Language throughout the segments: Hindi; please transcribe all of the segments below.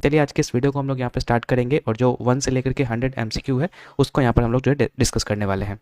चलिए आज के इस वीडियो को हम लोग यहाँ पे स्टार्ट करेंगे और जो 1 से लेकर के 100 एमसीक्यू है उसको यहाँ पर हम लोग जो है डिस्कस करने वाले हैं।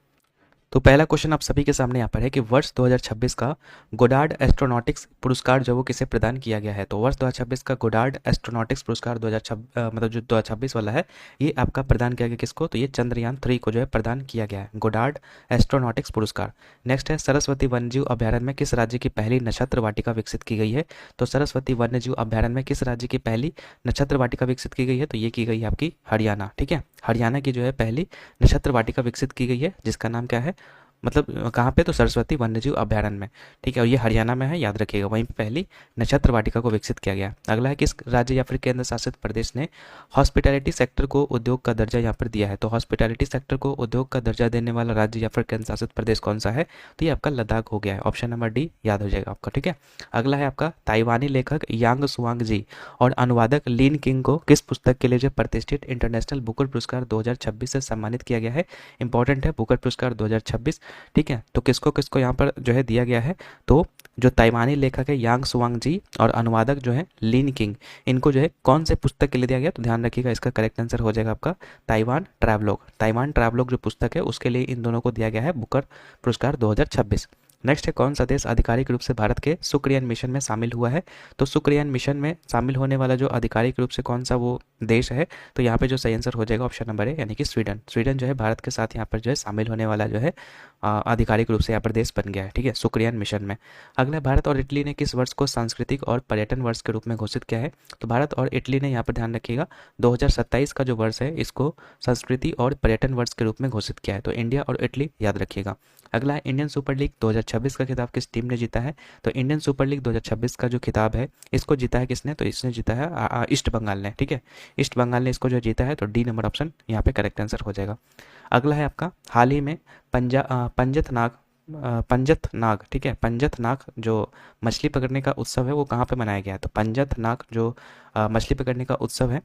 तो पहला क्वेश्चन आप सभी के सामने यहाँ पर है कि वर्ष 2026 का गोडार्ड एस्ट्रोनॉटिक्स पुरस्कार जो वो किसे प्रदान किया गया है। तो वर्ष 2026 का गोडार्ड एस्ट्रोनॉटिक्स पुरस्कार 2026 मतलब जो 2026 वाला है ये आपका प्रदान किया गया किसको, तो ये चंद्रयान 3 को जो है प्रदान किया गया है गोडार्ड एस्ट्रोनॉटिक्स पुरस्कार। नेक्स्ट है सरस्वती वन्यजीव अभ्यारण्य में किस राज्य की पहली नक्षत्र वाटिका विकसित की गई है। तो सरस्वती वन्यजीव अभ्यारण्य में किस राज्य की पहली नक्षत्र वाटिका विकसित की गई है, तो ये की गई है आपकी हरियाणा। ठीक है, हरियाणा की जो है पहली नक्षत्र वाटिका विकसित की गई है जिसका नाम क्या है, मतलब कहाँ पे, तो सरस्वती वन्यजीव अभ्यारण्य में। ठीक है, और ये हरियाणा में है, याद रखिएगा, वहीं पे पहली नक्षत्र वाटिका को विकसित किया गया। अगला है किस राज्य या फिर केंद्र शासित प्रदेश ने हॉस्पिटैलिटी सेक्टर को उद्योग का दर्जा यहाँ पर दिया है। तो हॉस्पिटैलिटी सेक्टर को उद्योग का दर्जा देने वाला राज्य या फिर केंद्र शासित प्रदेश कौन सा है, तो ये आपका लद्दाख हो गया है। ऑप्शन नंबर डी याद हो जाएगा आपका। ठीक है, अगला है आपका ताइवानी लेखक यांग सुआंग जी और अनुवादक लिन किंग को किस पुस्तक के लिए जो प्रतिष्ठित इंटरनेशनल बुकर पुरस्कार 2026 से सम्मानित किया गया है। इंपॉर्टेंट है बुकर पुरस्कार 2026। ठीक है, तो किसको किसको यहाँ पर जो है दिया गया है, तो जो ताइवानी लेखक है यांग सुआंग जी और अनुवादक जो है लिन किंग, इनको जो है कौन से पुस्तक के लिए दिया गया, तो ध्यान रखिएगा इसका करेक्ट आंसर हो जाएगा आपका ताइवान ट्रैवलॉग। ताइवान ट्रैवलॉग जो पुस्तक है उसके लिए इन दोनों को दिया गया है बुकर पुरस्कार 2026। नेक्स्ट है कौन सा देश आधिकारिक रूप से भारत के शुक्रयान मिशन में शामिल हुआ है। तो शुक्रयान मिशन में शामिल होने वाला जो आधिकारिक रूप से कौन सा वो देश है, तो यहाँ पे जो सही आंसर हो जाएगा ऑप्शन नंबर है, यानी कि स्वीडन। स्वीडन जो है भारत के साथ यहाँ पर जो है शामिल होने वाला जो है आधिकारिक रूप से यहाँ पर देश बन गया है। ठीक है, शुक्रयान मिशन में। अगला, भारत और इटली ने किस वर्ष को सांस्कृतिक और पर्यटन वर्ष के रूप में घोषित किया है। तो भारत और इटली ने यहाँ पर ध्यान रखिएगा 2027 का जो वर्ष है इसको संस्कृति और पर्यटन वर्ष के रूप में घोषित किया है। तो इंडिया और इटली याद रखिएगा। अगला है इंडियन सुपर लीग 2026 का खिताब किस टीम ने जीता है। तो इंडियन सुपर लीग 2026 का जो खिताब है इसको जीता है किसने, तो इसने जीता है ईस्ट बंगाल ने। ठीक है, ईस्ट बंगाल ने इसको जो जीता है, तो डी नंबर ऑप्शन यहाँ पे करेक्ट आंसर हो जाएगा। अगला है आपका हाल ही में पंजत नाग, ठीक है, पंजत नाग जो मछली पकड़ने का उत्सव है वो कहाँ पे मनाया गया है। तो पंजत नाग जो मछली पकड़ने का उत्सव है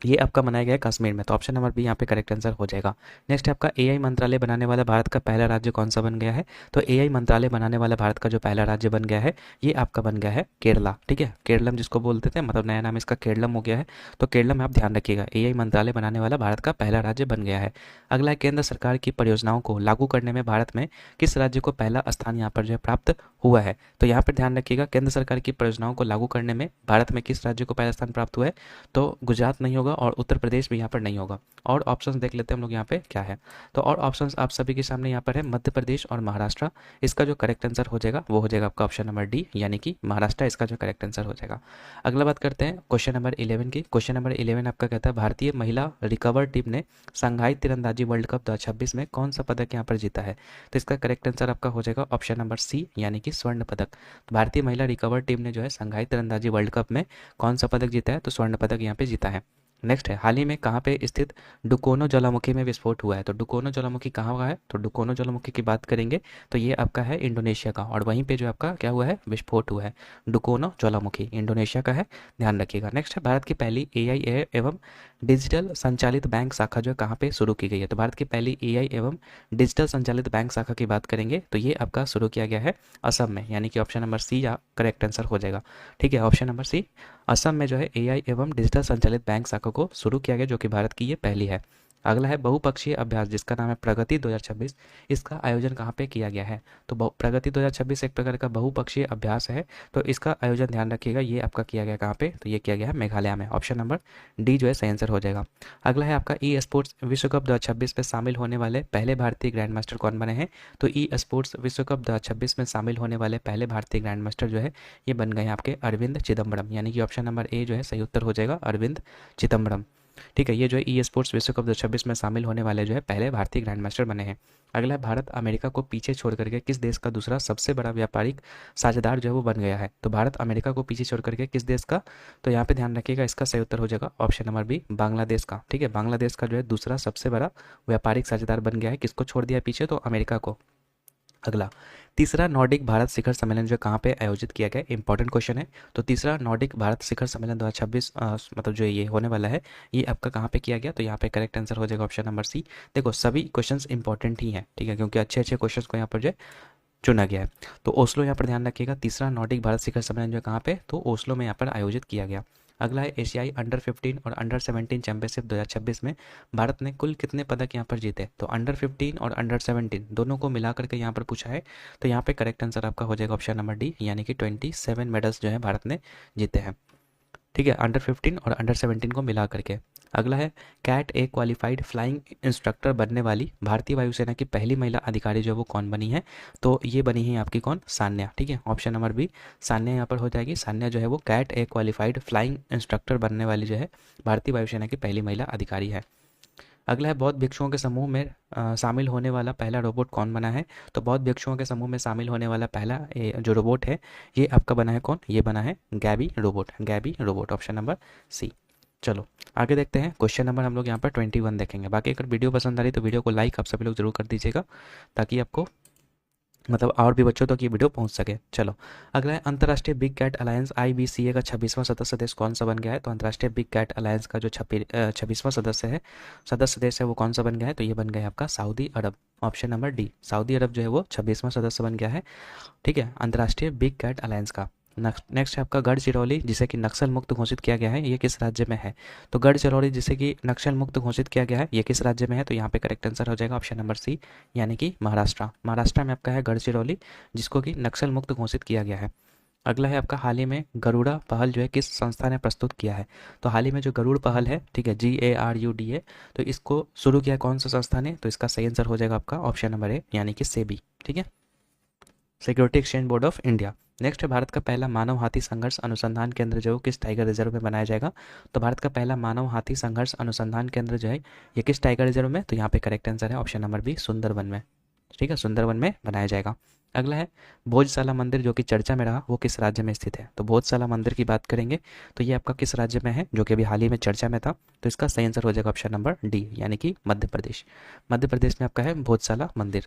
ये आपका मनाया गया है कश्मीर में। तो ऑप्शन नंबर बी यहाँ पे करेक्ट आंसर हो जाएगा। नेक्स्ट है आपका एआई मंत्रालय बनाने वाला भारत का पहला राज्य कौन सा बन गया है। तो एआई मंत्रालय बनाने वाला भारत का जो पहला राज्य बन गया है ये आपका बन गया है केरला। ठीक है, केरलम जिसको बोलते थे, मतलब नया नाम इसका केरलम हो गया है। तो केरलम में आप ध्यान रखिएगा, एआई मंत्रालय बनाने वाला भारत का पहला राज्य बन गया है। अगला है केंद्र सरकार की परियोजनाओं को लागू करने में भारत में किस राज्य को पहला स्थान यहाँ पर जो है प्राप्त हुआ है। तो यहाँ पर ध्यान रखिएगा, केंद्र सरकार की परियोजनाओं को लागू करने में भारत में किस राज्य को पहला स्थान प्राप्त हुआ है। तो गुजरात नहीं होगा और उत्तर प्रदेश भी यहाँ पर नहीं होगा। और ऑप्शंस देख लेते हैं हम लोग यहाँ पे क्या है। तो और ऑप्शंस आप सभी के सामने यहाँ पर है मध्य प्रदेश और महाराष्ट्र। इसका जो करेक्ट आंसर हो जाएगा वो हो जाएगा आपका ऑप्शन नंबर डी, यानी कि महाराष्ट्र इसका जो करेक्ट आंसर हो जाएगा। अगला बात करते हैं क्वेश्चन नंबर 11 की। क्वेश्चन नंबर 11 आपका कहता है भारतीय महिला रिकवर टीम ने शंघाई तीरंदाजी वर्ल्ड कप 2026 में कौन सा पदक यहाँ पर जीता है। तो इसका करेक्ट आंसर आपका हो जाएगा ऑप्शन नंबर सी, यानी कि स्वर्ण पदक। भारतीय महिला रिकवर टीम ने जो है शंघाई तीरंदाजी वर्ल्ड कप में कौन सा पदक जीता है, तो स्वर्ण पदक यहाँ पे जीता है। नेक्स्ट है हाल ही में कहाँ पे स्थित डुकोनो ज्वालामुखी में विस्फोट हुआ है। तो डुकोनो ज्वालामुखी कहाँ हुआ है, तो डुकोनो ज्वालामुखी की बात करेंगे तो ये आपका है इंडोनेशिया का, और वहीं पे जो आपका क्या हुआ है, विस्फोट हुआ है। डुकोनो ज्वालामुखी इंडोनेशिया का है, ध्यान रखिएगा। नेक्स्ट है भारत की पहली एआई एवं डिजिटल संचालित बैंक शाखा जो है कहाँ पे शुरू की गई है। तो भारत की पहली एआई एवं डिजिटल संचालित बैंक शाखा की बात करेंगे तो ये आपका शुरू किया गया है असम में, यानी कि ऑप्शन नंबर सी या करेक्ट आंसर हो जाएगा। ठीक है, ऑप्शन नंबर सी, असम में जो है एआई एवं डिजिटल संचालित बैंक शाखा को शुरू किया गया जो कि भारत की ये पहली है। अगला है बहुपक्षीय अभ्यास जिसका नाम है प्रगति 2026, इसका आयोजन कहाँ पे किया गया है। तो प्रगति 2026 एक प्रकार का बहुपक्षीय अभ्यास है, तो इसका आयोजन ध्यान रखिएगा ये आपका किया गया कहाँ पे, तो ये किया गया है मेघालय में। ऑप्शन नंबर डी जो है सही आंसर हो जाएगा। अगला है आपका ई स्पोर्ट्स विश्व कप 2026 में शामिल होने वाले पहले भारतीय ग्रैंड मास्टर कौन बने हैं। तो ई स्पोर्ट्स विश्व कप 2026 में शामिल होने वाले पहले भारतीय ग्रैंड मास्टर जो है ये बन गए हैं आपके अरविंद चिदम्बरम, यानी कि ऑप्शन नंबर ए जो है सही उत्तर हो जाएगा अरविंद चिदम्बरम। ठीक है, ये जो है ई स्पोर्ट्स विश्व कप 2026 में शामिल होने वाले जो है पहले भारतीय ग्रैंड मास्टर बने हैं। अगला है भारत अमेरिका को पीछे छोड़ करके किस देश का दूसरा सबसे बड़ा व्यापारिक साझेदार जो है वो बन गया है। तो भारत अमेरिका को पीछे छोड़ करके किस देश का, तो यहाँ पे ध्यान रखिएगा इसका सही उत्तर हो जाएगा ऑप्शन नंबर बी, बांग्लादेश का। ठीक है, बांग्लादेश का जो है दूसरा सबसे बड़ा व्यापारिक साझेदार बन गया है, किसको छोड़ दिया पीछे, तो अमेरिका को। अगला तीसरा नॉर्डिक भारत शिखर सम्मेलन जो कहाँ पे आयोजित किया गया, इंपॉर्टेंट क्वेश्चन है। तो तीसरा नॉर्डिक भारत शिखर सम्मेलन 2026 मतलब जो ये होने वाला है ये आपका कहाँ पे किया गया, तो यहाँ पे करेक्ट आंसर हो जाएगा ऑप्शन नंबर सी। देखो सभी क्वेश्चंस इंपॉर्टेंट ही हैं, ठीक है, क्योंकि अच्छे अच्छे क्वेश्चंस को यहाँ पर जो है चुना गया है। तो ओस्लो यहाँ पर ध्यान रखिएगा, तीसरा नॉर्डिक भारत शिखर सम्मेलन जो है कहाँ पे, तो ओस्लो में यहाँ पर आयोजित किया गया। अगला है एशियाई अंडर 15 और अंडर 17 चैंपियनशिप 2026 में भारत ने कुल कितने पदक यहाँ पर जीते। तो अंडर 15 और अंडर 17 दोनों को मिला करके यहाँ पर पूछा है। तो यहाँ पे करेक्ट आंसर आपका हो जाएगा ऑप्शन नंबर डी, यानी कि 27 मेडल्स जो है भारत ने जीते हैं। ठीक है, अंडर 15 और अंडर 17 को मिला करके। अगला है कैट ए क्वालिफाइड फ्लाइंग इंस्ट्रक्टर बनने वाली भारतीय वायुसेना की पहली महिला अधिकारी जो है वो कौन बनी है। तो ये बनी है आपकी कौन, सान्या। ठीक है, ऑप्शन नंबर बी सान्या यहाँ पर हो जाएगी। सान्या जो है वो कैट ए क्वालिफाइड फ्लाइंग इंस्ट्रक्टर बनने वाली जो है भारतीय वायुसेना की पहली महिला अधिकारी है। अगला है बौद्ध भिक्षुओं के समूह में शामिल होने वाला पहला रोबोट कौन बना है। तो बौद्ध भिक्षुओं के समूह में शामिल होने वाला पहला जो रोबोट है ये आपका बना है कौन, ये बना है Gabby robot. Gabby robot, option number C. चलो आगे देखते हैं, क्वेश्चन नंबर हम लोग यहाँ पर 21 देखेंगे। बाकी अगर वीडियो पसंद आ रही तो वीडियो को लाइक आप सभी लोग जरूर कर दीजिएगा, ताकि आपको मतलब और भी बच्चों तक ये वीडियो पहुंच सके। चलो अगला है अंतर्राष्ट्रीय बिग कैट अलायंस IBCA का 26वां सदस्य देश कौन सा बन गया है। तो अंतर्राष्ट्रीय बिग कैट अलायंस का जो 26वां सदस्य देश है वो कौन सा बन गया है। तो ये बन गया है आपका सऊदी अरब, ऑप्शन नंबर डी। सऊदी अरब जो है वो 26वां सदस्य बन गया है। ठीक है, अंतर्राष्ट्रीय बिग कैट अलायंस का। नेक्स्ट है आपका गढ़चिरौली जिसे कि नक्सल मुक्त घोषित किया गया है, ये किस राज्य में है। तो गढ़चिरौली जिसे कि नक्सल मुक्त घोषित किया गया है ये किस राज्य में है। तो यहाँ पे करेक्ट आंसर हो जाएगा ऑप्शन नंबर सी, यानी कि महाराष्ट्र। महाराष्ट्र में आपका है गढ़चिरौली जिसको कि नक्सल मुक्त घोषित किया गया है। अगला है आपका हाल ही में गरुड़ा पहल जो है किस संस्था ने प्रस्तुत किया है। तो हाल ही में जो गरुड़ पहल है, ठीक है, GARUDA, तो इसको शुरू किया कौन सा संस्था ने। तो इसका सही आंसर हो जाएगा आपका ऑप्शन नंबर ए, यानी कि सेबी। ठीक है, security exchange board of India. Next है भारत का पहला मानव हाथी संघर्ष अनुसंधान केंद्र जो किस टाइगर रिजर्व में बनाया जाएगा। तो भारत का पहला मानव हाथी संघर्ष अनुसंधान केंद्र जो है ये किस टाइगर रिजर्व में। तो यहाँ पे करेक्ट आंसर है ऑप्शन नंबर बी, सुंदरवन में। ठीक है, सुंदरवन में बनाया जाएगा। अगला है भोजशाला मंदिर जो कि चर्चा में रहा वो किस राज्य में स्थित है। तो भोजशाला मंदिर की बात करेंगे तो ये आपका किस राज्य में है, जो कि अभी हाल ही में चर्चा में था। तो इसका सही आंसर हो जाएगा ऑप्शन नंबर डी, यानी कि मध्य प्रदेश। मध्य प्रदेश में आपका है भोजशाला मंदिर।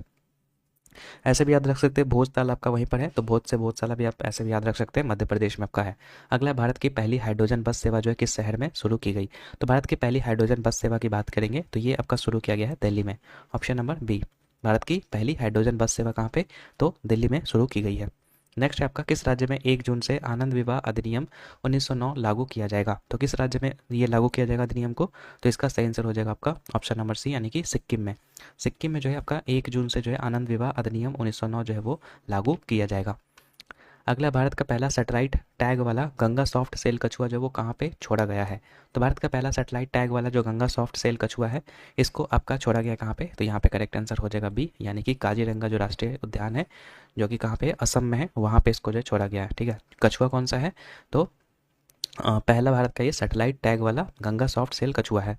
ऐसे भी याद रख सकते हैं, भोज ताल आपका वहीं पर है, तो भोज से भोजशाला भी आप ऐसे भी याद रख सकते हैं, मध्य प्रदेश में आपका है। अगला है भारत की पहली हाइड्रोजन बस सेवा जो है किस शहर में शुरू की गई। तो भारत की पहली हाइड्रोजन बस सेवा की बात करेंगे तो ये आपका शुरू किया गया है दिल्ली में, ऑप्शन नंबर बी। भारत की पहली हाइड्रोजन बस सेवा कहाँ पे, तो दिल्ली में शुरू की गई है। नेक्स्ट है आपका किस राज्य में 1 जून से आनंद विवाह अधिनियम 1909 लागू किया जाएगा। तो किस राज्य में ये लागू किया जाएगा अधिनियम को। तो इसका सही आंसर हो जाएगा आपका ऑप्शन नंबर सी, यानी कि सिक्किम में। सिक्किम में जो है आपका 1 जून से जो है आनंद विवाह अधिनियम 1909 जो है वो लागू किया जाएगा। अगला भारत का पहला सैटेलाइट टैग वाला गंगा सॉफ्ट सेल कछुआ जो वो कहाँ पे छोड़ा गया है। तो भारत का पहला सैटेलाइट टैग वाला जो गंगा सॉफ्ट सेल कछुआ है इसको आपका छोड़ा गया कहाँ पे। तो यहाँ पे करेक्ट आंसर हो जाएगा बी, यानी कि काजीरंगा जो राष्ट्रीय उद्यान है जो कि कहाँ पे, असम में है, वहाँ पे इसको जो है छोड़ा गया है। ठीक है, कछुआ कौन सा है, तो पहला भारत का ये सैटेलाइट टैग वाला गंगा सॉफ्ट सेल कछुआ है।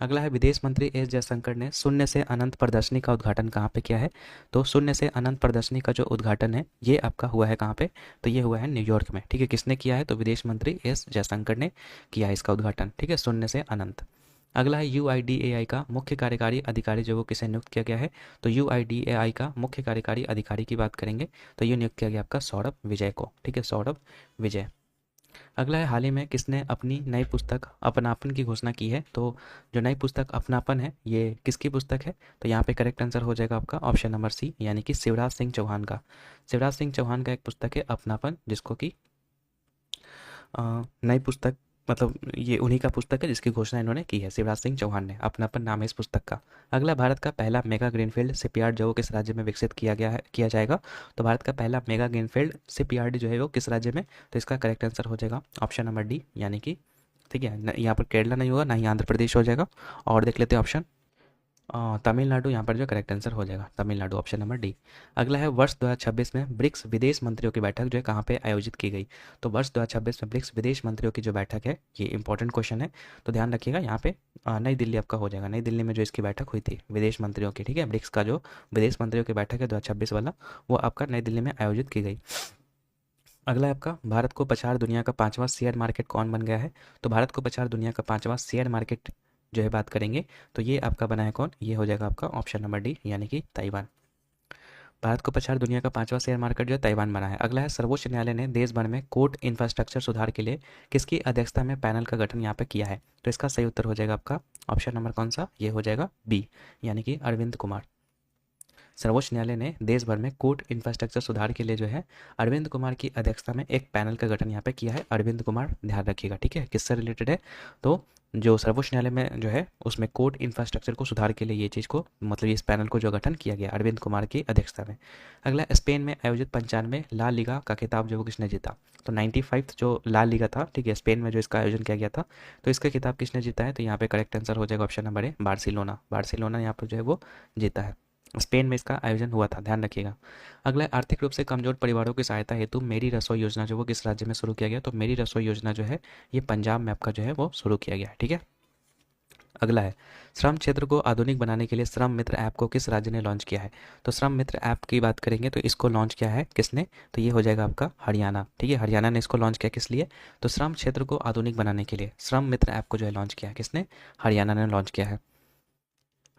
अगला है विदेश मंत्री एस जयशंकर ने शून्य से अनंत प्रदर्शनी का उद्घाटन कहाँ पे किया है। तो शून्य से अनंत प्रदर्शनी का जो उद्घाटन है ये आपका हुआ है कहाँ पे, तो ये हुआ है न्यूयॉर्क में। ठीक है, किसने किया है, तो विदेश मंत्री एस जयशंकर ने किया है इसका उद्घाटन। ठीक है, शून्य से अनंत। अगला है UIDAI का मुख्य कार्यकारी अधिकारी जो वो किसे नियुक्त किया गया है। तो UIDAI का मुख्य कार्यकारी अधिकारी की बात करेंगे तो ये नियुक्त किया गया आपका सौरभ विजय को। ठीक है, सौरभ विजय। अगला है हाल ही में किसने अपनी नई पुस्तक अपनापन की घोषणा की है। तो जो नई पुस्तक अपनापन है ये किसकी पुस्तक है। तो यहाँ पे करेक्ट आंसर हो जाएगा आपका ऑप्शन नंबर सी, यानी कि शिवराज सिंह चौहान का। शिवराज सिंह चौहान का एक पुस्तक है अपनापन, जिसको कि नई पुस्तक मतलब ये उन्हीं का पुस्तक है जिसकी घोषणा इन्होंने की है, शिवराज सिंह चौहान ने। अपनापन नाम है इस पुस्तक का। अगला भारत का पहला मेगा ग्रीनफील्ड शिपयार्ड जो वो किस राज्य में विकसित किया गया है, किया जाएगा। तो भारत का पहला मेगा ग्रीनफील्ड शिपयार्ड जो है वो किस राज्य में। तो इसका करेक्ट आंसर हो जाएगा ऑप्शन नंबर डी, यानी कि ठीक है, यहाँ पर केरला नहीं होगा, ना ही आंध्र प्रदेश हो जाएगा। और देख लेते हैं ऑप्शन, तमिलनाडु यहाँ पर जो करेक्ट आंसर हो जाएगा, तमिलनाडु, ऑप्शन नंबर डी। अगला है वर्ष 2026 में ब्रिक्स विदेश मंत्रियों की बैठक जो है कहाँ पे आयोजित की गई। तो वर्ष 2026 में ब्रिक्स विदेश मंत्रियों की जो बैठक है ये इंपॉर्टेंट क्वेश्चन है, तो ध्यान रखिएगा। यहाँ पे नई दिल्ली आपका हो जाएगा, नई दिल्ली में जो इसकी बैठक हुई थी विदेश मंत्रियों की। ठीक है, ब्रिक्स का जो विदेश मंत्रियों की बैठक है 2026 वाला वो आपका नई दिल्ली में आयोजित की गई। अगला है आपका भारत को पछाड़ दुनिया का 5वां शेयर मार्केट कौन बन गया है। तो भारत को पछाड़ दुनिया का 5वां शेयर मार्केट जो है बात करेंगे तो ये आपका बना है कौन, ये हो जाएगा आपका ऑप्शन नंबर डी, यानी कि ताइवान। भारत को पछाड़ दुनिया का 5वां शेयर मार्केट जो है ताइवान बना है। अगला है सर्वोच्च न्यायालय ने देश भर में कोर्ट इंफ्रास्ट्रक्चर सुधार के लिए किसकी अध्यक्षता में पैनल का गठन यहाँ पे किया है। तो इसका सही उत्तर हो जाएगा आपका ऑप्शन नंबर कौन सा, ये हो जाएगा बी, यानी कि अरविंद कुमार। सर्वोच्च न्यायालय ने देश भर में कोर्ट इंफ्रास्ट्रक्चर सुधार के लिए जो है अरविंद कुमार की अध्यक्षता में एक पैनल का गठन यहाँ पे किया है। अरविंद कुमार, ध्यान रखिएगा, ठीक है, किससे रिलेटेड है? तो जो सर्वोच्च न्यायालय में जो है उसमें कोर्ट इंफ्रास्ट्रक्चर को सुधार के लिए ये चीज़ को, मतलब इस पैनल को जो गठन किया गया अरविंद कुमार की अध्यक्षता में। अगला, स्पेन में आयोजित 95 ला लीगा का खिताब जो वो किसने जीता? तो 95 जो ला लीगा था, ठीक है, स्पेन में जो इसका आयोजन किया गया था, तो इसका खिताब किसने जीता है? तो यहाँ पे करेक्ट आंसर हो जाएगा option number A, Barcelona. Barcelona यहाँ पर जो है वो जीता है। स्पेन में इसका आयोजन हुआ था, ध्यान रखिएगा। अगला, आर्थिक रूप से कमजोर परिवारों की सहायता हेतु मेरी रसोई योजना जो वो किस राज्य में शुरू किया गया? तो मेरी रसोई योजना जो है ये पंजाब में आपका जो है वो शुरू किया गया है, ठीक है। अगला है, श्रम क्षेत्र को आधुनिक बनाने के लिए श्रम मित्र ऐप को किस राज्य ने लॉन्च किया है? तो श्रम मित्र ऐप की बात करेंगे तो इसको लॉन्च किया है किसने? तो ये हो जाएगा आपका हरियाणा, ठीक है, हरियाणा ने इसको लॉन्च किया। किस लिए? तो श्रम क्षेत्र को आधुनिक बनाने के लिए श्रम मित्र ऐप को जो है लॉन्च किया है किसने? हरियाणा ने लॉन्च किया है।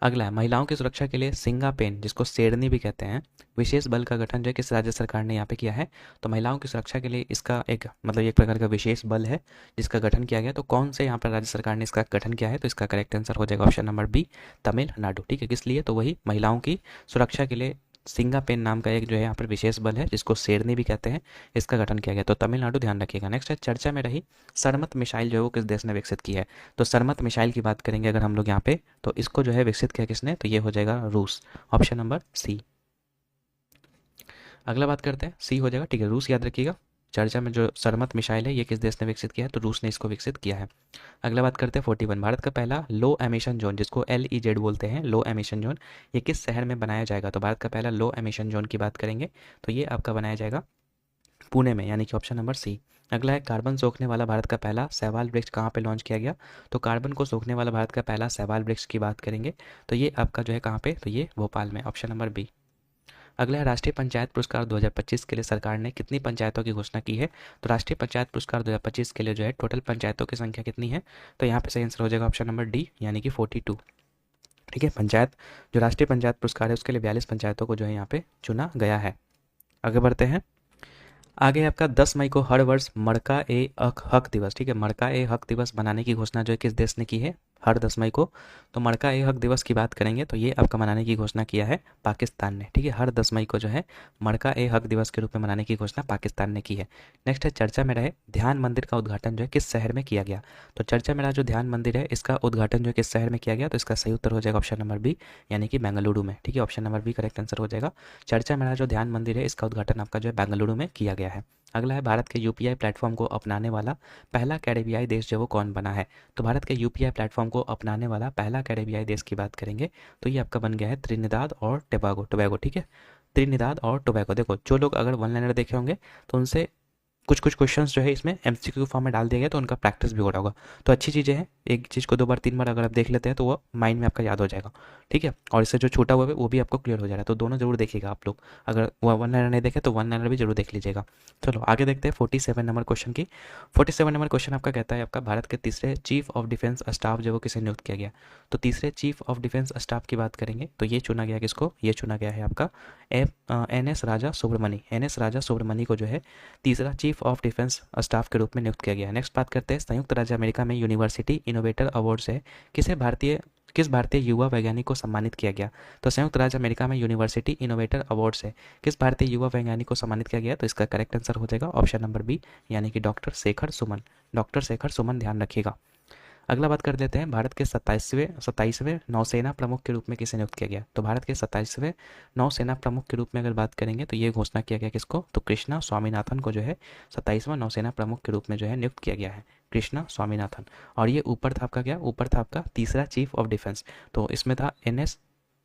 अगला है, महिलाओं की सुरक्षा के लिए सिंगा पेन, जिसको शेरनी भी कहते हैं, विशेष बल का गठन जो है किस राज्य सरकार ने यहाँ पे किया है? तो महिलाओं की सुरक्षा के लिए इसका एक, मतलब एक प्रकार का विशेष बल है जिसका गठन किया गया। तो कौन से यहाँ पर राज्य सरकार ने इसका गठन किया है? तो इसका करेक्ट आंसर हो जाएगा ऑप्शन नंबर बी, तमिलनाडु, ठीक है। किस लिए? तो वही महिलाओं की सुरक्षा के लिए सिंगा पेन नाम का एक जो है यहाँ पर विशेष बल है जिसको शेरनी भी कहते हैं, इसका गठन किया गया। तो तमिलनाडु, ध्यान रखिएगा। नेक्स्ट है, चर्चा में रही सरमत मिसाइल जो है वो किस देश ने विकसित की है? तो सरमत मिसाइल की बात करेंगे अगर हम लोग यहाँ पे, तो इसको जो है विकसित किया किसने? तो ये हो जाएगा रूस, ऑप्शन नंबर सी। अगला बात करते हैं, सी हो जाएगा, ठीक है, रूस याद रखिएगा। चर्चा में जो सरमत मिसाइल है ये किस देश ने विकसित किया है? तो रूस ने इसको विकसित किया है। अगला बात करते हैं 41, भारत का पहला लो एमिशन जोन, जिसको LEZ बोलते हैं, लो एमिशन जोन, ये किस शहर में बनाया जाएगा? तो भारत का पहला लो एमिशन जोन की बात करेंगे तो ये आपका बनाया जाएगा पुणे में, यानी कि ऑप्शन नंबर सी। अगला है, कार्बन सोखने वाला भारत का पहला शैवाल वृक्ष कहाँ पे लॉन्च किया गया? तो कार्बन को सोखने वाला भारत का पहला शैवाल वृक्ष की बात करेंगे तो ये आपका जो है कहाँ पे? तो ये भोपाल में, ऑप्शन नंबर बी। अगला है, राष्ट्रीय पंचायत पुरस्कार 2025 के लिए सरकार ने कितनी पंचायतों की घोषणा की है? तो राष्ट्रीय पंचायत पुरस्कार 2025 के लिए जो है टोटल पंचायतों की संख्या कितनी है? तो यहाँ पे सही आंसर हो जाएगा ऑप्शन नंबर डी, यानी कि 42, ठीक है। पंचायत, जो राष्ट्रीय पंचायत पुरस्कार है उसके लिए 42 पंचायतों को जो है यहाँ पे चुना गया है। आगे बढ़ते हैं। आगे आपका 10 मई को हर वर्ष मड़का ए हक दिवस, ठीक है, मड़का ए हक दिवस बनाने की घोषणा जो है किस देश ने की है? हर 10 मई को। तो मड़का ए हक दिवस की बात करेंगे तो ये आपका मनाने की घोषणा किया है पाकिस्तान ने, ठीक है। हर 10 मई को जो है मड़का ए हक दिवस के रूप में मनाने की घोषणा पाकिस्तान ने की है। नेक्स्ट है, चर्चा में रहे ध्यान मंदिर का उद्घाटन जो है किस शहर में किया गया? तो चर्चा में रहा जो ध्यान मंदिर है इसका उद्घाटन जो है किस शहर में किया गया? तो इसका सही उत्तर हो जाएगा ऑप्शन नंबर बी, यानी कि बेंगलुरु में, ठीक है, option number B correct answer हो जाएगा। चर्चा में रहा जो ध्यान मंदिर है इसका उद्घाटन आपका जो है बेंगलुरु में किया गया है। अगला है, भारत के UPI प्लेटफॉर्म को अपनाने वाला पहला कैरेबियाई देश जो वो कौन बना है? तो भारत के UPI प्लेटफॉर्म को अपनाने वाला पहला कैरेबियाई देश की बात करेंगे तो ये आपका बन गया है त्रिनिदाद और टोबैगो, ठीक है, त्रिनिदाद और टोबैगो। देखो, जो लोग अगर वन लाइनर देखे होंगे तो उनसे कुछ कुछ क्वेश्चंस जो है इसमें MCQ फॉर्म में डाल दिया गया तो उनका प्रैक्टिस भी हो रहा होगा। तो अच्छी चीज़ें हैं, एक चीज़ को 2 बार 3 बार अगर आप देख लेते हैं तो वो माइंड में आपका याद हो जाएगा, ठीक है। और इससे जो छूटा हुआ है वो भी आपको क्लियर हो जाएगा। तो दोनों जरूर देखिएगा आप लोग, अगर वो वन लाइनर नहीं देखे तो वन लाइनर भी जरूर देख लीजिएगा। चलो आगे देखते हैं 47 नंबर क्वेश्चन की। 47 नंबर क्वेश्चन आपका कहता है, आपका भारत के तीसरे चीफ ऑफ डिफेंस स्टाफ जो वो किसे नियुक्त किया गया? तो तीसरे चीफ ऑफ डिफेंस स्टाफ की बात करेंगे तो ये चुना गया किसको? ये चुना गया है आपका NS राजा सुब्रमणी। NS राजा सुब्रमणी को जो है तीसरा चीफ ऑफ डिफेंस स्टाफ के रूप में नियुक्त किया गया है। नेक्स्ट बात करते हैं, संयुक्त राज्य अमेरिका में यूनिवर्सिटी इनोवेटर अवार्ड से किस भारतीय युवा वैज्ञानिक को सम्मानित किया गया? तो संयुक्त राज्य अमेरिका में यूनिवर्सिटी इनोवेटर अवार्ड से किस भारतीय युवा वैज्ञानिक को सम्मानित किया गया? तो इसका करेक्ट आंसर हो जाएगा ऑप्शन नंबर बी, यानी कि डॉक्टर शेखर सुमन, डॉक्टर शेखर सुमन, ध्यान रखिएगा। अगला बात कर लेते हैं, भारत के 27वें नौसेना प्रमुख के रूप में किसे नियुक्त किया गया? तो भारत के 27वें नौसेना प्रमुख के रूप में अगर बात करेंगे तो ये घोषणा किया गया किसको? तो कृष्णा स्वामीनाथन को जो है 27वां नौसेना प्रमुख के रूप में जो है नियुक्त किया गया है, कृष्णा स्वामीनाथन। और ये ऊपर था आपका क्या? ऊपर था आपका तीसरा चीफ ऑफ डिफेंस, तो इसमें था NS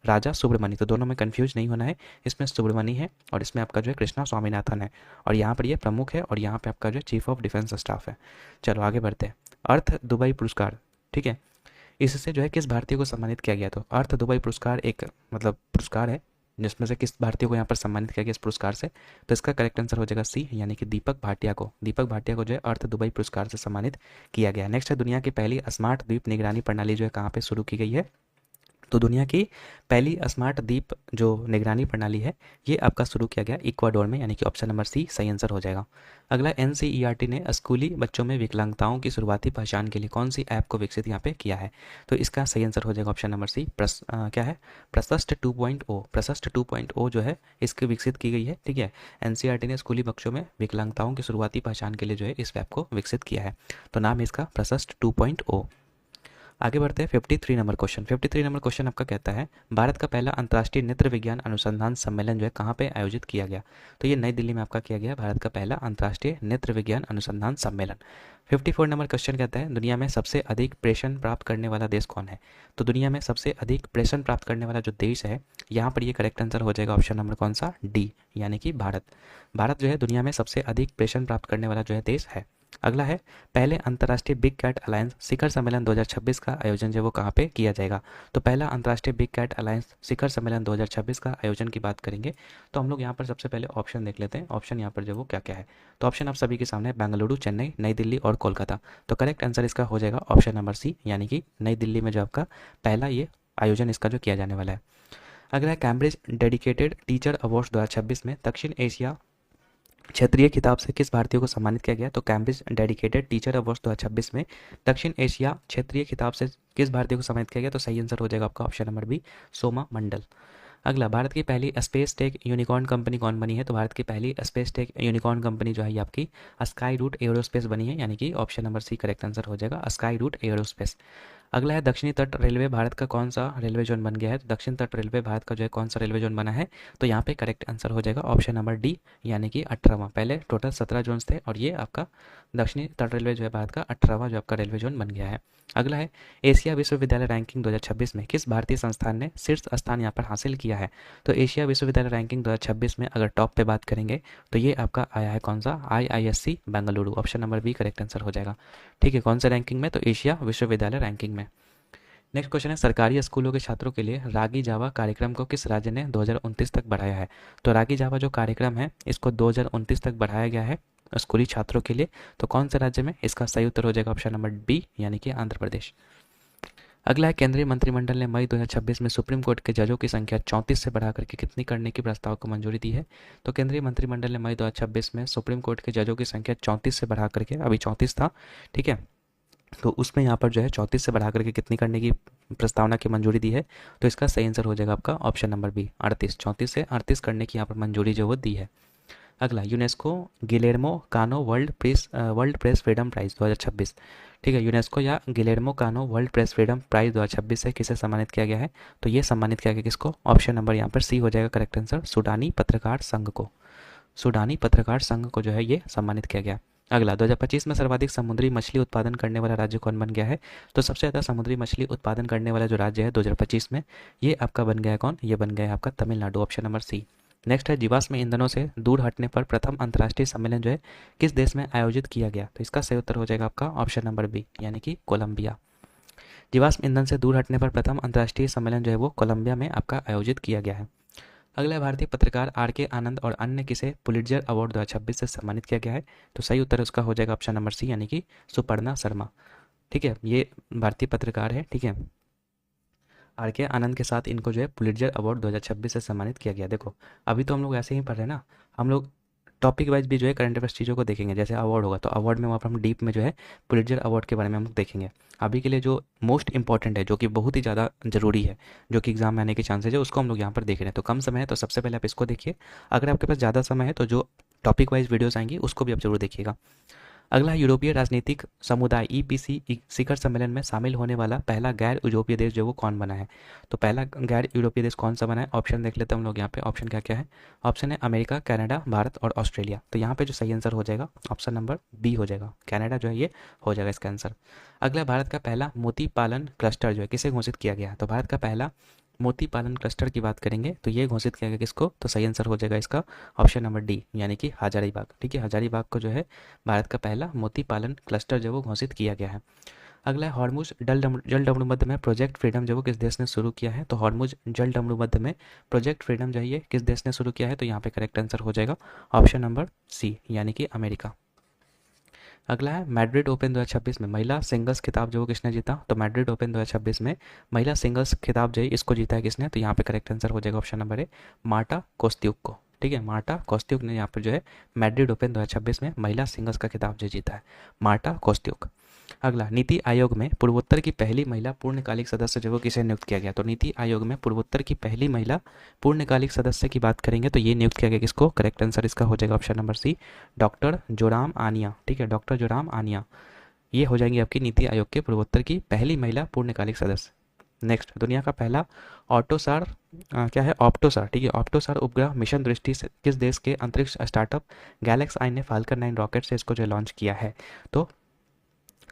राजा सुब्रमणी, तो दोनों में कंफ्यूज नहीं होना है, इसमें सुब्रमणी है और इसमें आपका जो है कृष्णा स्वामीनाथन है, और यहाँ पर ये प्रमुख है और यहाँ पे आपका जो चीफ ऑफ डिफेंस स्टाफ है। चलो आगे बढ़ते हैं। अर्थ दुबई पुरस्कार, ठीक है, इससे जो है किस भारतीय को सम्मानित किया गया? तो अर्थ दुबई पुरस्कार एक मतलब पुरस्कार है जिसमें से किस भारतीय को यहाँ पर सम्मानित किया गया इस पुरस्कार से? तो इसका करेक्ट आंसर हो जाएगा सी, यानी कि दीपक भाटिया को जो है अर्थ दुबई पुरस्कार से सम्मानित किया गया। नेक्स्ट है, दुनिया की पहली स्मार्ट द्वीप निगरानी प्रणाली जो है कहाँ पे शुरू की गई है? तो दुनिया की पहली स्मार्ट द्वीप जो निगरानी प्रणाली है ये आपका शुरू किया गया इक्वाडोर में, यानी कि ऑप्शन नंबर सी सही आंसर हो जाएगा। अगला, एनसीईआरटी ने स्कूली बच्चों में विकलांगताओं की शुरुआती पहचान के लिए कौन सी ऐप को विकसित यहाँ पे किया है? तो इसका सही आंसर हो जाएगा ऑप्शन नंबर सी क्या है, प्रशस्त 2.0। प्रशस्त 2.0 जो है इसकी विकसित की गई है, ठीक है। एनसीईआरटी ने स्कूली बच्चों में विकलांगताओं की शुरुआती पहचान के लिए जो है इस ऐप को विकसित किया है, तो नाम है इसका प्रशस्त 2.0। आगे बढ़ते हैं 53 नंबर क्वेश्चन। 53 नंबर क्वेश्चन आपका कहता है, भारत का पहला अंतर्राष्ट्रीय नेत्र विज्ञान अनुसंधान सम्मेलन जो है कहाँ पे आयोजित किया गया? तो ये नई दिल्ली में आपका किया गया भारत का पहला अंतर्राष्ट्रीय नेत्र विज्ञान अनुसंधान सम्मेलन। 54 नंबर क्वेश्चन कहता है, दुनिया में सबसे अधिक प्रेषण प्राप्त करने वाला देश कौन है? तो दुनिया में सबसे अधिक प्रेषण प्राप्त करने वाला जो देश है, यहाँ पर ये करेक्ट आंसर हो जाएगा ऑप्शन नंबर कौन सा, डी, यानी कि भारत। भारत जो है दुनिया में सबसे अधिक प्रेषण प्राप्त करने वाला जो है देश है। अगला है, पहले अंतर्राष्ट्रीय बिग कैट अलायंस शिखर सम्मेलन 2026 का आयोजन जो है वो कहाँ पे किया जाएगा? तो पहला अंतर्राष्ट्रीय बिग कैट अलायंस शिखर सम्मेलन 2026 का आयोजन की बात करेंगे तो हम लोग यहाँ पर सबसे पहले ऑप्शन देख लेते हैं। ऑप्शन यहाँ पर जो वो क्या क्या है, तो ऑप्शन आप सभी के सामने बेंगलुरु, चेन्नई, नई दिल्ली और कोलकाता। तो करेक्ट आंसर इसका हो जाएगा ऑप्शन नंबर सी, यानी कि नई दिल्ली में जो आपका पहला ये आयोजन इसका जो किया जाने वाला है। अगला है, कैम्ब्रिज डेडिकेटेड टीचर अवार्ड्स 2026 में दक्षिण एशिया क्षेत्रीय खिताब से किस भारतीय को सम्मानित किया गया? तो कैम्ब्रिज डेडिकेटेड टीचर अवार्ड 2026 में दक्षिण एशिया क्षेत्रीय खिताब से किस भारतीय को सम्मानित किया गया? तो सही आंसर हो जाएगा आपका ऑप्शन नंबर बी, सोमा मंडल। अगला, भारत की पहली स्पेस टेक यूनिकॉर्न कंपनी कौन बनी है? तो भारत की पहली स्पेस टेक यूनिकॉर्न कंपनी जो है ये आपकी स्काई रूट एरोस्पेस बनी है, यानी कि option number C correct answer हो जाएगा, स्काई रूट एरोस्पेस। अगला है, दक्षिणी तट रेलवे भारत का कौन सा रेलवे जोन बन गया है? तो दक्षिण तट रेलवे भारत का जो है कौन सा रेलवे जोन बना है? तो यहाँ पे करेक्ट आंसर हो जाएगा ऑप्शन नंबर डी, यानी कि 18वां। पहले टोटल 17 जोन्स थे और ये आपका दक्षिणी तट रेलवे जो है भारत का 18वां जो आपका रेलवे जोन बन गया है। अगला है, एशिया विश्वविद्यालय रैंकिंग 2026 में किस भारतीय संस्थान ने शीर्ष स्थान यहाँ पर हासिल किया है? तो एशिया विश्वविद्यालय रैंकिंग 2026 में अगर टॉप पे बात करेंगे तो ये आपका आया है कौन सा, IISc Bengaluru. Option number B correct answer हो जाएगा, ठीक है। कौन सा रैंकिंग में? तो एशिया विश्वविद्यालय रैंकिंग में। नेक्स्ट क्वेश्चन है, सरकारी स्कूलों के छात्रों के लिए रागी जावा कार्यक्रम को किस राज्य ने 2029 तक बढ़ाया है? तो रागी जावा जो कार्यक्रम है इसको 2029 तक बढ़ाया गया है स्कूली छात्रों के लिए, तो कौन से राज्य में? इसका सही उत्तर हो जाएगा ऑप्शन नंबर बी, यानी कि आंध्र प्रदेश। अगला है, केंद्रीय मंत्रिमंडल ने मई 2026 में सुप्रीम कोर्ट के जजों की संख्या 34 से बढ़ाकर के कितनी करने की प्रस्ताव को मंजूरी दी है? तो केंद्रीय मंत्रिमंडल ने मई 2026 में सुप्रीम कोर्ट के जजों की संख्या 34 से बढ़ा करके, अभी 34 था, ठीक है, तो उसमें यहाँ पर जो है 34 से बढ़ा करके कितनी करने की प्रस्तावना की मंजूरी दी है? तो इसका सही आंसर हो जाएगा आपका ऑप्शन नंबर बी, 38। 34 से 38 करने की यहाँ पर मंजूरी जो वो दी है। अगला, यूनेस्को गिलेर्मो कानो वर्ल्ड प्रेस फ्रीडम प्राइज 2026, ठीक है, यूनेस्को या गिलेर्मो कानो वर्ल्ड प्रेस फ्रीडम प्राइज 2026 से किसे सम्मानित किया गया है? तो ये सम्मानित किया गया किसको? ऑप्शन नंबर यहाँ पर सी हो जाएगा करेक्ट आंसर, सूडानी पत्रकार संघ को। सूडानी पत्रकार संघ को जो है ये सम्मानित किया गया। अगला, 2025 में सर्वाधिक समुद्री मछली उत्पादन करने वाला राज्य कौन बन गया है? तो सबसे ज़्यादा समुद्री मछली उत्पादन करने वाला जो राज्य है 2025 में, ये आपका बन गया है कौन? ये बन गया है आपका Tamil Nadu, option number C. Next है, जीवाश्म ईंधनों से दूर हटने पर प्रथम अंतर्राष्ट्रीय सम्मेलन जो है किस देश में आयोजित किया गया? तो इसका सही उत्तर हो जाएगा आपका ऑप्शन नंबर बी, यानी कि कोलंबिया। जीवाश्म ईंधन से दूर हटने पर प्रथम अंतर्राष्ट्रीय सम्मेलन जो है वो कोलंबिया में आपका आयोजित किया गया है। अगला, भारतीय पत्रकार RK आनंद और अन्य किसे पुलिट्जर अवार्ड 2026 से सम्मानित किया गया है? तो सही उत्तर उसका हो जाएगा ऑप्शन नंबर सी, यानी कि सुपर्णा शर्मा, ठीक है, ये भारतीय पत्रकार है, ठीक है। RK आनंद के साथ इनको जो है पुलिट्जर अवार्ड 2026 से सम्मानित किया गया। देखो अभी तो हम लोग ऐसे ही पढ़ रहे हैं ना, हम लोग टॉपिक वाइज भी जो है करंट अफेयर्स चीज़ों को देखेंगे। जैसे अवार्ड होगा तो अवार्ड में वहाँ पर हम डीप में जो है पुलिट्जर अवार्ड के बारे में हम लोग देखेंगे। अभी के लिए जो मोस्ट इंपॉर्टेंट है, जो कि बहुत ही ज़्यादा जरूरी है, जो कि एग्जाम में आने के चांसेज है, उसको हम लोग यहाँ पर देख रहे हैं। तो कम समय है तो सबसे पहले आप इसको देखिए, अगर आपके पास ज़्यादा समय है तो जो टॉपिक वाइज वीडियोज़ आएंगी उसको भी आप जरूर देखिएगा। अगला, यूरोपीय राजनीतिक समुदाय EPC शिखर सम्मेलन में शामिल होने वाला पहला गैर यूरोपीय देश जो वो कौन बना है? तो पहला गैर यूरोपीय देश कौन सा बना है? ऑप्शन देख लेते हैं हम लोग यहाँ पे। ऑप्शन क्या क्या है? ऑप्शन है अमेरिका, कनाडा, भारत और ऑस्ट्रेलिया। तो यहाँ पे जो सही आंसर हो जाएगा ऑप्शन नंबर बी हो जाएगा, कनाडा जो है ये हो जाएगा इसका आंसर। अगला, भारत का पहला मोती पालन क्लस्टर जो है किसे घोषित किया गया? तो भारत का पहला मोती पालन क्लस्टर की बात करेंगे तो ये घोषित किया गया किसको? तो सही आंसर हो जाएगा इसका ऑप्शन नंबर डी, यानी कि हजारीबाग, ठीक है, हजारीबाग को जो है भारत का पहला मोती पालन क्लस्टर जो वो घोषित किया गया है। अगला है, हॉर्मुज जल मध्य में प्रोजेक्ट फ्रीडम जो वो किस देश ने शुरू किया है? तो हॉर्मुज जल मध्य में प्रोजेक्ट फ्रीडम जो है ये किस देश ने शुरू किया है? तो यहाँ पे करेक्ट आंसर हो जाएगा ऑप्शन नंबर सी, यानी कि अमेरिका। अगला है मैड्रिड ओपन 2026 में महिला सिंगल्स खिताब जो वो किसने जीता, तो मैड्रिड ओपन 2026 में महिला सिंगल्स खिताब जो है इसको जीता है किसने, तो यहाँ पे करेक्ट आंसर हो जाएगा option number A, Marta Kostyuk को। ठीक है, मार्टा कोस्त्युक ने यहाँ पर जो है मैड्रिड ओपन 2026 में महिला सिंगल्स का खिताब जो जीता है, मार्टा कोस्त्युक। अगला, नीति आयोग में पूर्वोत्तर की पहली महिला पूर्णकालिक सदस्य जो वो किसे नियुक्त किया गया, तो नीति आयोग में पूर्वोत्तर की पहली महिला पूर्णकालिक सदस्य की बात करेंगे तो ये नियुक्त किया गया किसको, करेक्ट आंसर इसका हो जाएगा ऑप्शन नंबर सी, डॉक्टर जोराम आनिया। ठीक है, डॉक्टर जोराम आनिया ये हो जाएंगी आपकी नीति आयोग के पूर्वोत्तर की पहली महिला पूर्णकालिक सदस्य। नेक्स्ट, दुनिया का पहला ऑटोसार क्या है, ऑप्टोसार। ठीक है, ऑप्टोसार उपग्रह मिशन दृष्टि से किस देश के अंतरिक्ष स्टार्टअप गैलेक्स आई ने फाल्कन 9 रॉकेट से इसको जो लॉन्च किया है, तो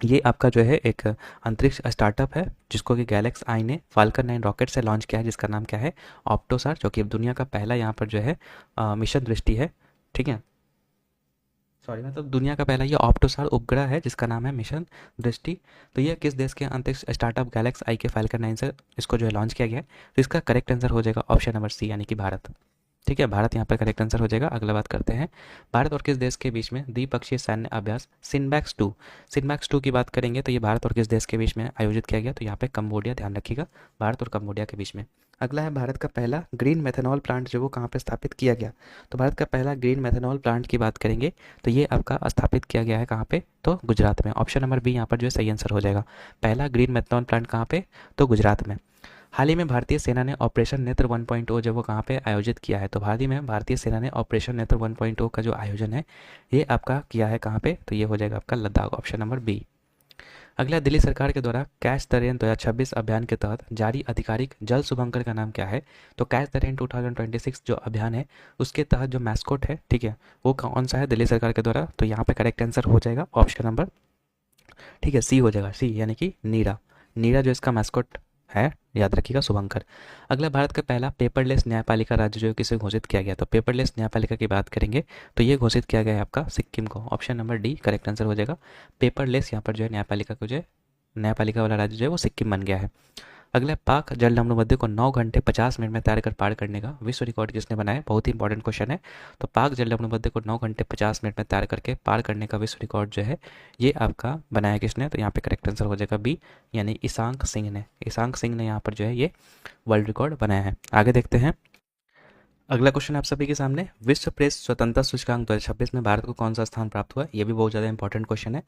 ये आपका जो है एक अंतरिक्ष स्टार्टअप है जिसको कि गैलेक्स आई ने फाल्कन 9 रॉकेट से लॉन्च किया है, जिसका नाम क्या है, ऑप्टोसार, जो कि अब दुनिया का पहला यहाँ पर जो है मिशन दृष्टि है। ठीक है, सॉरी मतलब दुनिया का पहला ये ऑप्टोसार उपग्रह है जिसका नाम है मिशन दृष्टि। तो ये किस देश के अंतरिक्ष स्टार्टअप गैलेक्स आई के फाल्कन 9 से इसको जो है लॉन्च किया गया है, तो इसका करेक्ट आंसर हो जाएगा ऑप्शन नंबर सी यानी कि भारत। ठीक है, भारत यहाँ पर करेक्ट आंसर हो जाएगा। अगला बात करते हैं, भारत और किस देश के बीच में द्विपक्षीय सैन्य अभ्यास सिनबैक्स 2 की बात करेंगे तो ये भारत और किस देश के बीच में आयोजित किया गया, तो यहाँ पे कंबोडिया, ध्यान रखिएगा, भारत और कंबोडिया के बीच में। अगला है, भारत का पहला ग्रीन मेथनॉल प्लांट जो वो कहाँ पे स्थापित किया गया, तो भारत का पहला ग्रीन मेथनॉल प्लांट की बात करेंगे तो ये आपका स्थापित किया गया है कहाँ पे, तो गुजरात में। ऑप्शन नंबर बी यहाँ पर जो है सही आंसर हो जाएगा, पहला ग्रीन मेथनॉल प्लांट कहाँ पे, तो गुजरात में। हाल ही में भारतीय सेना ने ऑपरेशन नेत्र 1.0 जो वो कहाँ पे आयोजित किया है, तो हाल ही में भारतीय सेना ने ऑपरेशन नेत्र 1.0 का जो आयोजन है ये आपका किया है कहाँ पे, तो ये हो जाएगा आपका लद्दाख, ऑप्शन नंबर बी। अगला, दिल्ली सरकार के द्वारा कैच द रेन 2026 अभियान के तहत जारी आधिकारिक जल शुभंकर का नाम क्या है, तो कैच द रेन 2026 जो अभियान है उसके तहत जो मैस्कोट है, ठीक है, वो कौन सा है दिल्ली सरकार के द्वारा, तो यहाँ पे करेक्ट आंसर हो जाएगा ऑप्शन नंबर, ठीक है, सी हो जाएगा, सी यानी कि नीरा। नीरा जो इसका मैस्कोट है, याद रखिएगा, शुभंकर। अगला, भारत का पहला पेपरलेस न्यायपालिका राज्य जो है किसे घोषित किया गया, तो पेपरलेस न्यायपालिका की बात करेंगे तो ये घोषित किया गया है आपका सिक्किम को, option number D correct answer हो जाएगा। पेपरलेस यहाँ पर जो है न्यायपालिका को जो है न्यायपालिका वाला राज्य जो है वो सिक्किम बन गया है। अगला, पाक जलडमरू मध्य को 9 घंटे 50 मिनट में तैर कर पार करने का विश्व रिकॉर्ड किसने बनाया, बहुत ही इंपॉर्टेंट क्वेश्चन है। तो पाक जलडमरू मध्य को 9 घंटे 50 मिनट में तैर करके पार करने का विश्व रिकॉर्ड जो है ये आपका बनाया किसने, तो यहाँ पे करेक्ट आंसर हो जाएगा बी यानी ईशांक सिंह ने। ईशांक सिंह ने यहाँ पर जो है ये वर्ल्ड रिकॉर्ड बनाया है। आगे देखते हैं, अगला क्वेश्चन आप सभी के सामने, विश्व प्रेस स्वतंत्रता सूचकांक 2026 में भारत को कौन सा स्थान प्राप्त हुआ, ये भी बहुत ज़्यादा इंपॉर्टेंट क्वेश्चन है।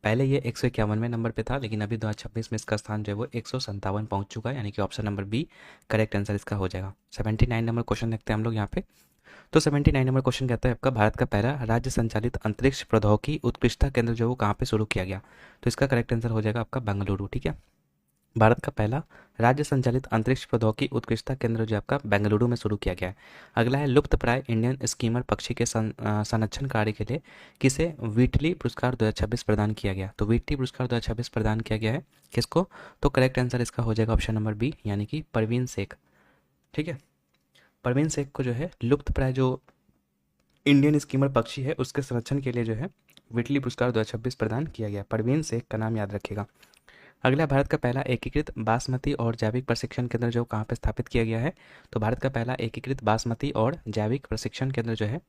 पहले ये 151वें नंबर पे था लेकिन अभी 2026 में इसका स्थान जो है वो 157 पहुंच चुका है, यानी कि option number B correct answer इसका हो जाएगा। 79 नंबर क्वेश्चन देखते हैं हम लोग यहाँ पे। तो 79 नंबर क्वेश्चन कहता है आपका, भारत का पहला राज्य संचालित अंतरिक्ष प्रौद्योगिकी उत्कृष्टता केंद्र जो वो कहाँ पे शुरू किया गया, तो इसका करेक्ट आंसर हो जाएगा आपका बेंगलुरु। ठीक है, भारत का पहला राज्य संचालित अंतरिक्ष प्रौद्योगिकी उत्कृष्टता केंद्र जो आपका बेंगलुरु में शुरू किया गया है। अगला है, लुप्त प्राय इंडियन स्कीमर पक्षी के संरक्षण कार्य के लिए किसे व्हीटली पुरस्कार 2026 प्रदान किया गया, तो व्हीटली पुरस्कार 2026 प्रदान किया गया है किसको, तो करेक्ट आंसर इसका हो जाएगा ऑप्शन नंबर बी यानी कि परवीन शेख। ठीक है, परवीन शेख को जो है लुप्त प्राय जो इंडियन स्कीमर पक्षी है उसके संरक्षण के लिए जो है व्हीटली पुरस्कार 2026 प्रदान किया गया। परवीन शेख का नाम याद रखेगा। अगला, भारत का पहला एकीकृत बासमती और जैविक प्रशिक्षण केंद्र जो कहाँ पे स्थापित किया गया है, तो भारत का पहला एकीकृत बासमती और जैविक प्रशिक्षण केंद्र जो है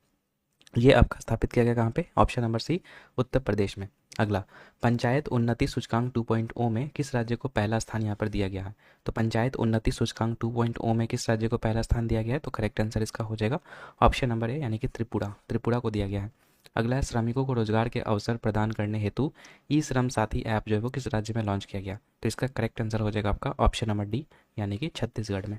ये आपका स्थापित किया गया कहाँ पे, ऑप्शन नंबर सी उत्तर प्रदेश में। अगला, पंचायत उन्नति सूचकांक 2.0 में किस राज्य को पहला स्थान यहाँ पर दिया गया है, तो पंचायत उन्नति सूचकांक 2.0 में किस राज्य को पहला स्थान दिया गया है, तो करेक्ट आंसर इसका हो जाएगा ऑप्शन नंबर ए यानी कि त्रिपुरा, त्रिपुरा को दिया गया है। अगला है, श्रमिकों को रोजगार के अवसर प्रदान करने हेतु ई श्रम साथी ऐप जो है वो किस राज्य में लॉन्च किया गया, तो इसका करेक्ट आंसर हो जाएगा आपका ऑप्शन नंबर डी यानी कि छत्तीसगढ़ में।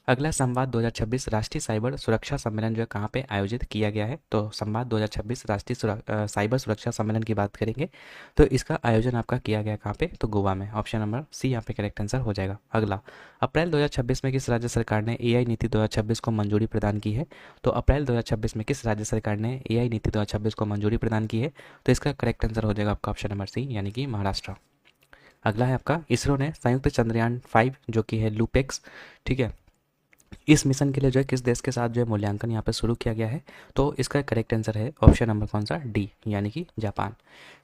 अगला, संवाद 2026 राष्ट्रीय साइबर सुरक्षा सम्मेलन जो है कहाँ पे आयोजित किया गया है, तो संवाद 2026 राष्ट्रीय साइबर सुरक्षा सम्मेलन की बात करेंगे तो इसका आयोजन आपका किया गया कहाँ पे, तो गोवा में, ऑप्शन नंबर सी यहाँ पे करेक्ट आंसर हो जाएगा। अगला, अप्रैल 2026 में किस राज्य सरकार ने एआई नीति 2026 को मंजूरी प्रदान की है, तो अप्रैल 2026 में किस राज्य सरकार ने एआई नीति 2026 को मंजूरी प्रदान की है, तो इसका करेक्ट आंसर हो जाएगा आपका ऑप्शन नंबर सी यानी कि महाराष्ट्र। अगला है आपका, इसरो ने संयुक्त चंद्रयान 5 जो कि है लूपेक्स, ठीक है, इस मिशन के लिए जो है किस देश के साथ जो है मूल्यांकन यहाँ पे शुरू किया गया है, तो इसका करेक्ट आंसर है ऑप्शन नंबर कौन सा, डी यानी कि जापान।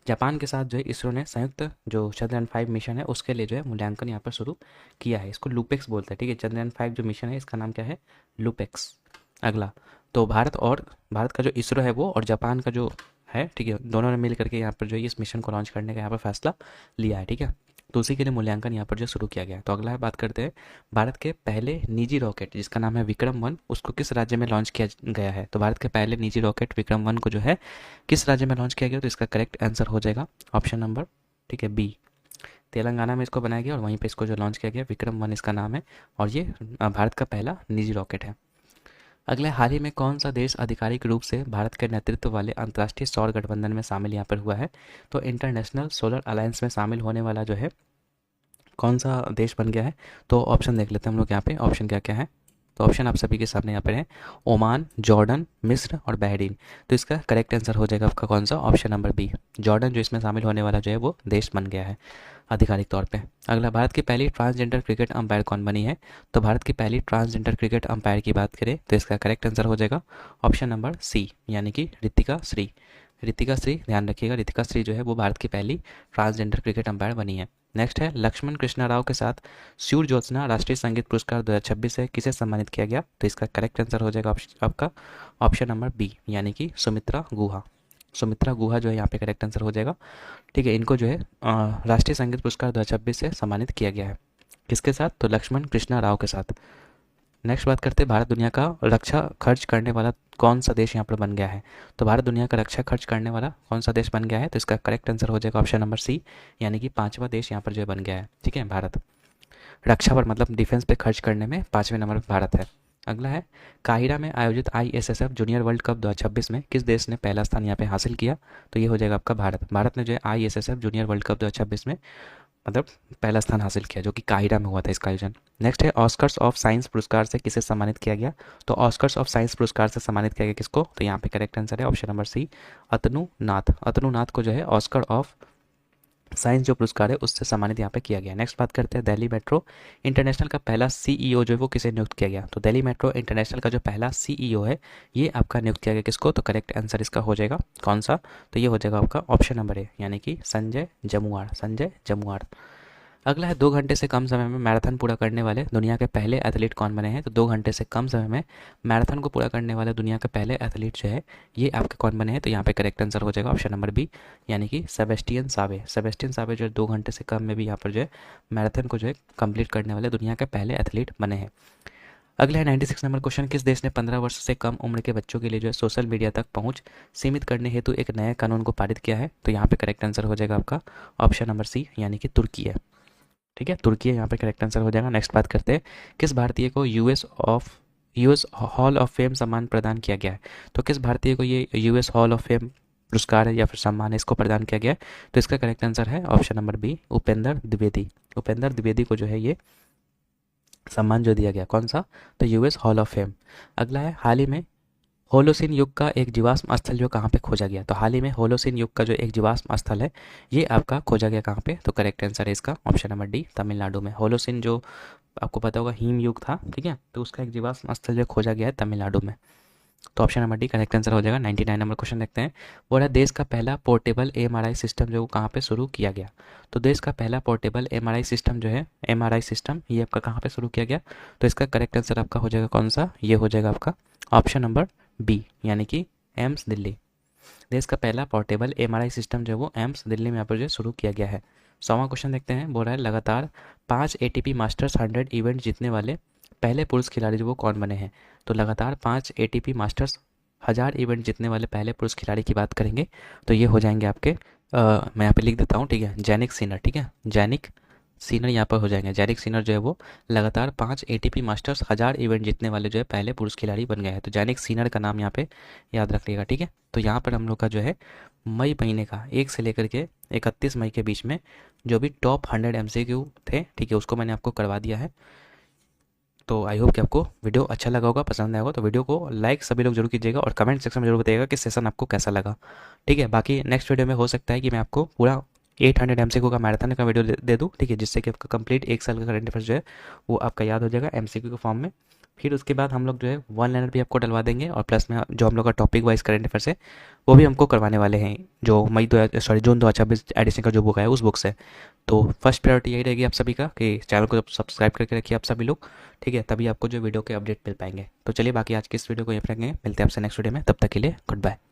जापान के साथ जो है इसरो ने संयुक्त जो चंद्रयान 5 मिशन है उसके लिए जो है मूल्यांकन यहाँ पर शुरू किया है, इसको लूपेक्स बोलते हैं। ठीक है, चंद्रयान 5 जो मिशन है इसका नाम क्या है, लूपेक्स। अगला, तो भारत का जो इसरो है वो और जापान का जो है, ठीक है, दोनों ने मिल करके यहाँ पर जो है इस मिशन को लॉन्च करने का यहाँ पर फैसला लिया है, ठीक है। तो उसी के लिए मूल्यांकन यहाँ पर जो शुरू किया गया है। तो अगला है, बात करते हैं भारत के पहले निजी रॉकेट जिसका नाम है विक्रम 1, उसको किस राज्य में लॉन्च किया गया है। तो भारत के पहले निजी रॉकेट विक्रम 1 को जो है किस राज्य में लॉन्च किया गया, तो इसका करेक्ट आंसर हो जाएगा ऑप्शन नंबर, ठीक है, बी। तेलंगाना में इसको बनाया गया और वहीं पे इसको जो लॉन्च किया गया विक्रम 1 इसका नाम है, और ये भारत का पहला निजी रॉकेट है। अगले, हाल ही में कौन सा देश आधिकारिक रूप से भारत के नेतृत्व वाले अंतर्राष्ट्रीय सौर गठबंधन में शामिल यहाँ पर हुआ है। तो इंटरनेशनल सोलर अलायंस में शामिल होने वाला जो है कौन सा देश बन गया है। तो ऑप्शन देख लेते हैं हम लोग यहाँ पे, ऑप्शन क्या क्या है। तो ऑप्शन आप सभी के सामने यहाँ पर है, ओमान, जॉर्डन, मिस्र और बहरीन। तो इसका करेक्ट आंसर हो जाएगा आपका कौन सा, ऑप्शन नंबर बी, जॉर्डन जो इसमें शामिल होने वाला जो है वो देश बन गया है आधिकारिक तौर पे। अगला, भारत की पहली ट्रांसजेंडर क्रिकेट अंपायर कौन बनी है। तो भारत की पहली ट्रांसजेंडर क्रिकेट अंपायर की बात करें तो इसका करेक्ट आंसर हो जाएगा ऑप्शन नंबर सी, यानी कि रितिका श्री। रितिका श्री, ध्यान रखिएगा, रितिका श्री जो है वो भारत की पहली ट्रांसजेंडर क्रिकेट अंपायर बनी है। नेक्स्ट है, लक्ष्मण कृष्णा राव के साथ सूर्य ज्योत्सना राष्ट्रीय संगीत पुरस्कार 2026 से किसे सम्मानित किया गया। तो इसका करेक्ट आंसर हो जाएगा आपका ऑप्शन नंबर बी, यानी कि सुमित्रा गुहा। सुमित्रा गुहा जो है यहाँ पे करेक्ट आंसर हो जाएगा, ठीक है। इनको जो है राष्ट्रीय संगीत पुरस्कार 2026 से सम्मानित किया गया है। किसके साथ, तो लक्ष्मण कृष्णा राव के साथ। नेक्स्ट बात करते हैं, भारत दुनिया का रक्षा खर्च करने वाला कौन सा देश यहाँ पर बन गया है। तो भारत दुनिया का रक्षा खर्च करने वाला कौन सा देश बन गया है। तो इसका करेक्ट आंसर हो जाएगा ऑप्शन नंबर सी, यानी कि 5वां देश यहाँ पर जो है बन गया है, ठीक है। भारत रक्षा पर मतलब डिफेंस पे खर्च करने में 5वें नंबर पर भारत है। अगला है, काहिरा में आयोजित ISSF जूनियर वर्ल्ड कप 2026 में किस देश ने पहला स्थान यहाँ पे हासिल किया। तो ये हो जाएगा आपका भारत। भारत ने जो है ISSF जूनियर वर्ल्ड कप 2026 में मतलब पहला स्थान हासिल किया, जो कि काहिरा में हुआ था इसका आयोजन। नेक्स्ट है, ऑस्कर्स ऑफ साइंस पुरस्कार से किसे सम्मानित किया गया। तो ऑस्कर्स ऑफ साइंस पुरस्कार से सम्मानित किया गया किसको। तो यहाँ पे करेक्ट आंसर है ऑप्शन नंबर सी, अतनु नाथ। अतनु नाथ को जो है ऑस्कर ऑफ साइंस जो पुरस्कार है उससे सम्मानित यहाँ पे किया गया। नेक्स्ट बात करते हैं, दिल्ली मेट्रो इंटरनेशनल का पहला CEO जो है वो किसे नियुक्त किया गया। तो दिल्ली मेट्रो इंटरनेशनल का जो पहला CEO है ये आपका नियुक्त किया गया किसको। तो करेक्ट आंसर इसका हो जाएगा कौन सा, तो ये हो जाएगा आपका ऑप्शन नंबर ए, यानी कि संजय जमुआर। संजय जमुआर। अगला है, 2 घंटे से कम समय में मैराथन पूरा करने वाले दुनिया के पहले एथलीट कौन बने हैं। तो 2 घंटे से कम समय में मैराथन को पूरा करने वाले दुनिया के पहले एथलीट जो है ये आपके कौन बने हैं। तो यहाँ पे करेक्ट आंसर हो जाएगा ऑप्शन नंबर बी, यानी कि सेबेस्टियन सावे। सेबेस्टियन सावे जो है 2 घंटे से कम में भी यहाँ पर जो है मैराथन को जो है कंप्लीट करने वाले दुनिया के पहले एथलीट बने हैं। अगला है, 96 नंबर क्वेश्चन, किस देश ने 15 वर्ष से कम उम्र के बच्चों के लिए जो है सोशल मीडिया तक पहुंच सीमित करने हेतु एक नए कानून को पारित किया है। तो यहाँ पे करेक्ट आंसर हो जाएगा आपका ऑप्शन नंबर सी, यानी कि तुर्की है, ठीक है। तुर्की है यहाँ पे करेक्ट आंसर हो जाएगा। नेक्स्ट बात करते हैं, किस भारतीय को यूएस हॉल ऑफ फेम सम्मान प्रदान किया गया है। तो किस भारतीय को ये यूएस हॉल ऑफ फेम पुरस्कार है या फिर सम्मान है इसको प्रदान किया गया है। तो इसका करेक्ट आंसर है option number B, Upendra Dwivedi. Upendra Dwivedi को जो है ये सम्मान जो दिया गया कौन सा, तो यूएस हॉल ऑफ फेम। अगला है, हाल ही में होलोसिन युग का एक जीवाश्म स्थल जो कहाँ पे खोजा गया। तो हाल ही में होलोसिन युग का जो एक जीवाश्म स्थल है ये आपका खोजा गया कहाँ पे। तो करेक्ट आंसर है इसका ऑप्शन नंबर डी, तमिलनाडु में। होलोसिन जो आपको पता होगा हिम युग था, ठीक है, तो उसका एक जीवाश्म स्थल जो खोजा गया है तमिलनाडु में। तो option number D correct answer हो जाएगा। 99 नंबर क्वेश्चन देखते हैं, वो है, देश का पहला पोर्टेबल MRI सिस्टम जो कहाँ पे शुरू किया गया। तो देश का पहला पोर्टेबल MRI सिस्टम जो है MRI सिस्टम ये आपका कहाँ पे शुरू किया गया। तो इसका करेक्ट आंसर आपका हो जाएगा कौन सा, ये हो जाएगा आपका ऑप्शन नंबर बी, यानी कि एम्स दिल्ली। देश का पहला पोर्टेबल MRI सिस्टम जो है वो एम्स दिल्ली में यहाँ पर जो शुरू किया गया है। 100वां क्वेश्चन देखते हैं, बोल रहा है, लगातार 5 ATP मास्टर्स 100 इवेंट जीतने वाले पहले पुरुष खिलाड़ी जो वो कौन बने हैं। तो लगातार 5 ATP मास्टर्स 1000 इवेंट जीतने वाले पहले पुरुष खिलाड़ी की बात करेंगे तो ये हो जाएंगे आपके मैं यहाँ पे लिख देता हूँ, ठीक है, जैनिक सिनर, ठीक है, जैनिक सिनर यहाँ पर हो जाएंगे। जैनिक सिनर जो है वो लगातार 5 ATP मास्टर्स 1000 इवेंट जीतने वाले जो है पहले पुरुष खिलाड़ी बन गए हैं। तो जैनिक सिनर का नाम यहाँ पे याद रखिएगा, ठीक है। तो यहाँ पर हम लोग का जो है मई महीने का 1 से लेकर के 31 मई के बीच में जो भी टॉप 100 MCQ थे, ठीक है, उसको मैंने आपको करवा दिया है। तो आई होप कि आपको वीडियो अच्छा लगा होगा, पसंद आया होगा। तो वीडियो को लाइक सभी लोग जरूर कीजिएगा और कमेंट सेक्शन में जरूर बताइएगा कि सेशन आपको कैसा लगा, ठीक है। बाकी नेक्स्ट वीडियो में हो सकता है कि मैं आपको पूरा 800 MCQ का मैराथन का वीडियो दे दूँ, ठीक है, जिससे कि आपका कंप्लीट 1 साल का करंट अफेयर्स जो है वो आपका याद हो जाएगा MCQ के फॉर्म में। फिर उसके बाद हम लोग जो है वन लाइनर भी आपको डलवा देंगे और प्लस में जो हम लोग का टॉपिक वाइज करंट अफेयर्स है वो भी हमको करवाने वाले हैं, जो जून 2026 एडिशन का जो बुक है उस बुक से। तो फर्स्ट प्रायोरिटी यही रहेगी आप सभी का कि चैनल को सब्सक्राइब करके रखिए आप सभी लोग, ठीक है, तभी आपको जो वीडियो के अपडेट मिल पाएंगे। तो चलिए बाकी आज की इस वीडियो को यहीं पर रखेंगे, मिलते हैं आपसे नेक्स्ट वीडियो में, तब तक के लिए गुड बाय।